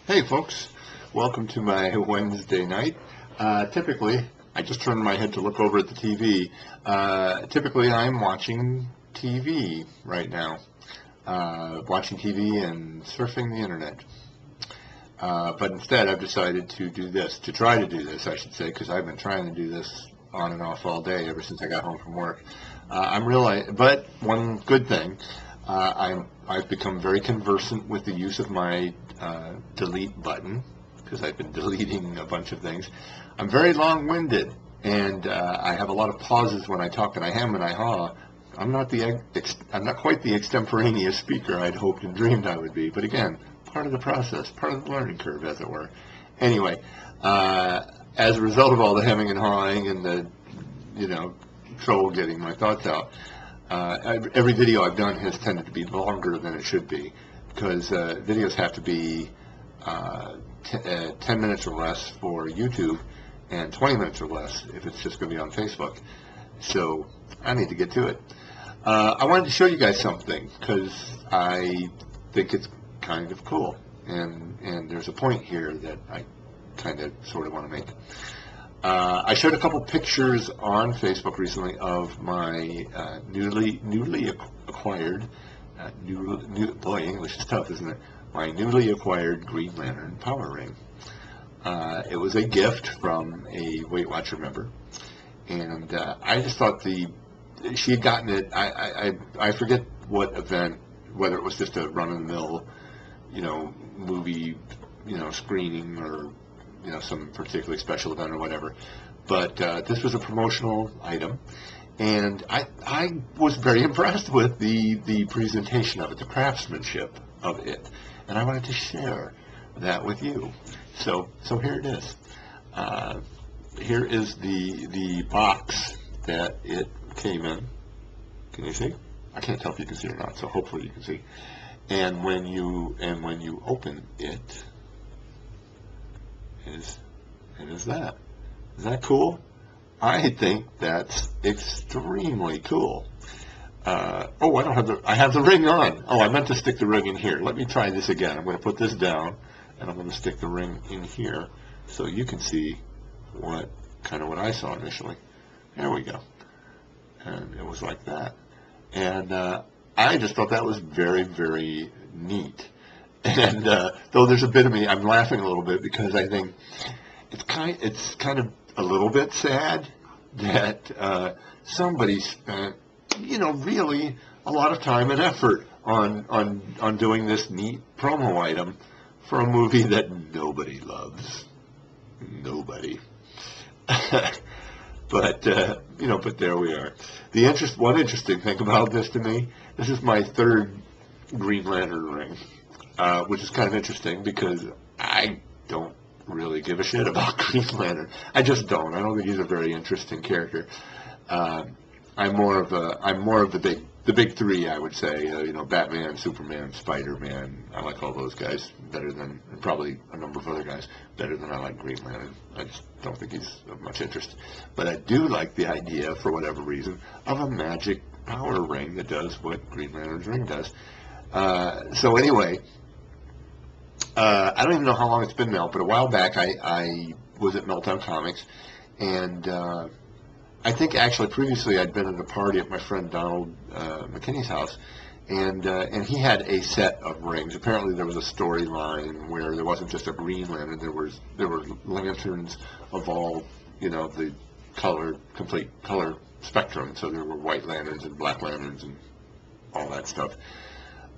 Hey folks, welcome to my Wednesday night. Typically, I just turned my head to look over at the TV. Typically, I'm watching TV right now. Watching TV and surfing the internet. But instead, I've decided to do this, to try to do this, I should say, because I've been trying to do this on and off all day ever since I got home from work. But one good thing, I've become very conversant with the use of my delete button, because I've been deleting a bunch of things. I'm very long-winded, and I have a lot of pauses when I talk, and I hem and I haw. I'm not quite the extemporaneous speaker I'd hoped and dreamed I would be, but again, part of the process, part of the learning curve, as it were. Anyway, as a result of all the hemming and hawing and the, trouble getting my thoughts out, every video I've done has tended to be longer than it should be, because videos have to be 10 minutes or less for YouTube and 20 minutes or less if it's just going to be on Facebook. So I need to get to it. I wanted to show you guys something because I think it's kind of cool, and there's a point here that I kind of sort of want to make. I showed a couple pictures on Facebook recently of my newly acquired, boy, English is tough, isn't it? My newly acquired Green Lantern power ring. It was a gift from a Weight Watcher member, and I just thought she had gotten it. I forget what event, whether it was just a run-of-the-mill, movie, screening, or some particularly special event or whatever. But this was a promotional item, and I was very impressed with the presentation of it, the craftsmanship of it, and I wanted to share that with you. So here it is. Here is the box that it came in. Can you see? I can't tell if you can see or not, so hopefully you can see. And when you open it, is that. Isn't that cool? I think that's extremely cool. I have the ring on. Oh, I meant to stick the ring in here. Let me try this again. I'm going to put this down, and I'm going to stick the ring in here so you can see what I saw initially. There we go. And it was like that. And I just thought that was very, very neat. And though there's a bit of me, I'm laughing a little bit because I think it's kind of a little bit sad that somebody spent, really a lot of time and effort on doing this neat promo item for a movie that nobody loves. Nobody. But there we are. One interesting thing about this to me, this is my third Green Lantern ring, which is kind of interesting because I don't really give a shit about Green Lantern. I just don't. I don't think he's a very interesting character. I'm more of the big three, I would say. Batman, Superman, Spider-Man. I like all those guys better than, and probably a number of other guys better than I like Green Lantern. I just don't think he's of much interest. But I do like the idea, for whatever reason, of a magic power ring that does what Green Lantern's ring does. So anyway, I don't even know how long it's been now, but a while back I was at Meltdown Comics, and I think actually previously I'd been at a party at my friend Donald McKinney's house, and he had a set of rings. Apparently there was a storyline where there wasn't just a Green Lantern, there were lanterns of all, the complete color spectrum. So there were white lanterns and black lanterns and all that stuff.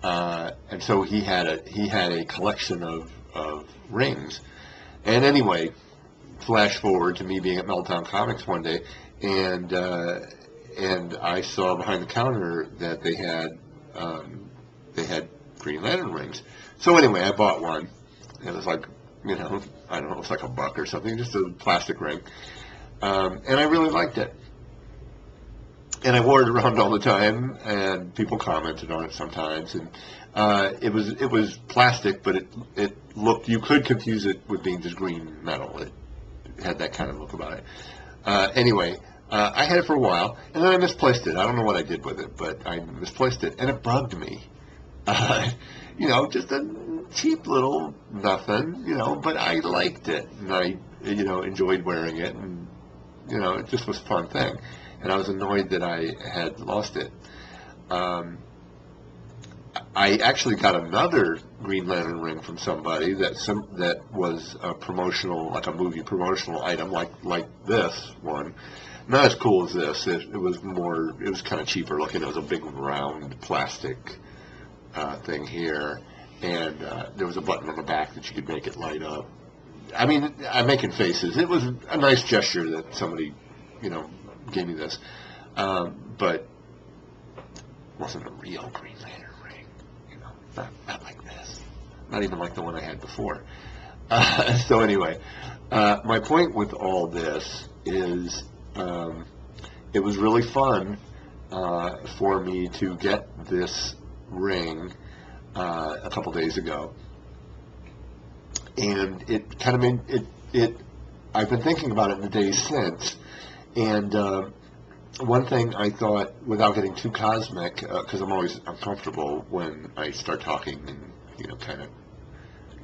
And so he had a collection of rings. And anyway, flash forward to me being at Meltdown Comics one day, and I saw behind the counter that they had Green Lantern rings. So anyway, I bought one. It was like, I don't know, it was like $1 or something, just a plastic ring. And I really liked it. And I wore it around all the time, and people commented on it sometimes. And it was plastic, but it looked, you could confuse it with being just green metal. It had that kind of look about it. Anyway, I had it for a while, and then I misplaced it. I don't know what I did with it, but I misplaced it, and it bugged me. just a cheap little nothing, but I liked it, and I, enjoyed wearing it, and, it just was a fun thing. And I was annoyed that I had lost it. I actually got another Green Lantern ring from somebody that was a promotional, like a movie promotional item, like this one. Not as cool as this. It was kind of cheaper looking. It was a big round plastic thing here, and there was a button on the back that you could make it light up. I mean, I'm making faces. It was a nice gesture that somebody, gave me this, but it wasn't a real Green Lantern ring. Not like this. Not even like the one I had before. So anyway, my point with all this is it was really fun for me to get this ring a couple days ago, and it kind of made it. I've been thinking about it in the days since, and one thing I thought, without getting too cosmic, because I'm always uncomfortable when I start talking in kind of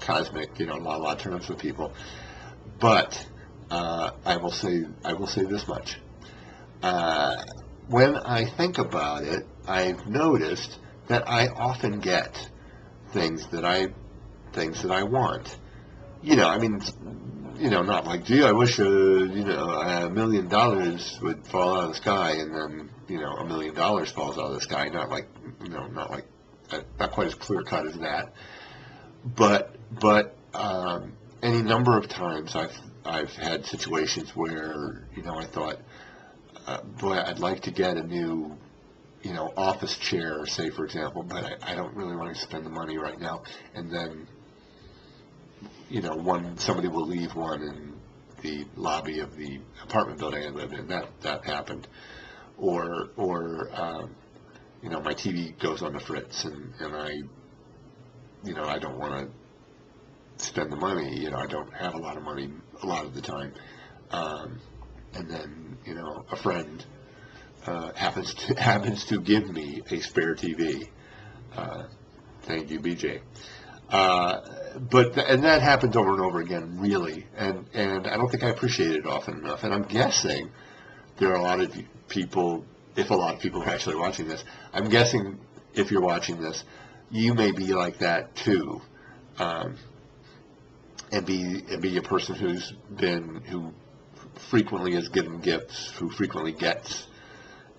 cosmic, la la terms with people, but I will say this much. When I think about it, I've noticed that I often get things that I want. Not like, gee, I wish $1 million would fall out of the sky, and then $1 million falls out of the sky. Not quite as clear cut as that. But any number of times I've had situations where I thought, boy, I'd like to get a new office chair, say, for example, but I don't really want to spend the money right now. And then somebody will leave one in the lobby of the apartment building I live in. That happened. Or my TV goes on the fritz, and I don't want to spend the money. I don't have a lot of money a lot of the time. And then a friend happens to give me a spare TV. Thank you, BJ. And that happens over and over again, really, and I don't think I appreciate it often enough. And I'm guessing there are a lot of people, if a lot of people are actually watching this, I'm guessing if you're watching this, you may be like that too, and be a person who frequently is given gifts, who frequently gets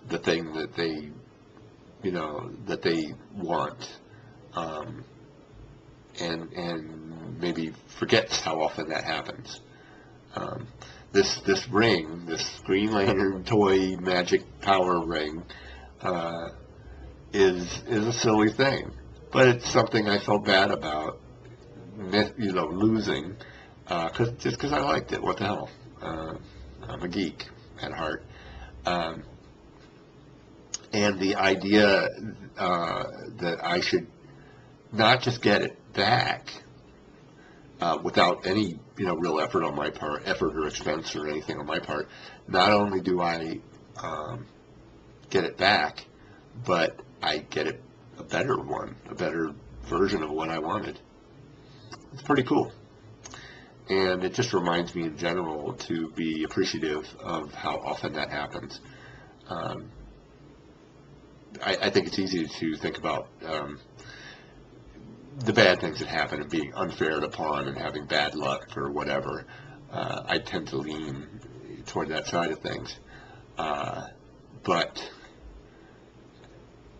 the thing that they want. And maybe forgets how often that happens. This ring, this Green Lantern toy magic power ring, is a silly thing, but it's something I felt bad about, losing, because I liked it. What the hell? I'm a geek at heart, and the idea that I should not just get it back without any real effort on my part, effort or expense or anything on my part. Not only do I get it back, but I get it a better one, a better version of what I wanted. It's pretty cool, and it just reminds me in general to be appreciative of how often that happens. I think it's easy to think about the bad things that happen and being unfared upon and having bad luck or whatever. I tend to lean toward that side of things. But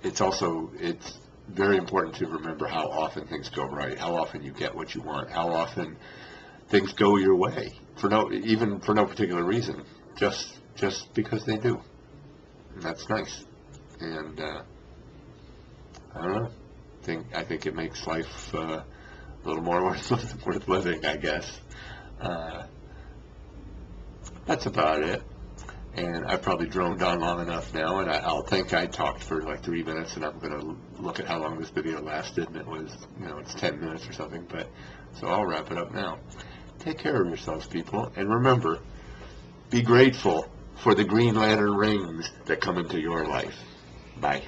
it's very important to remember how often things go right, how often you get what you want, how often things go your way, for no particular reason, just because they do. And that's nice. And I don't know. I think it makes life a little more worth living, I guess. That's about it. And I've probably droned on long enough now, and I'll think I talked for like 3 minutes, and I'm going to look at how long this video lasted, and it was, it's 10 minutes or something, but so I'll wrap it up now. Take care of yourselves, people, and remember, be grateful for the Green Lantern rings that come into your life. Bye.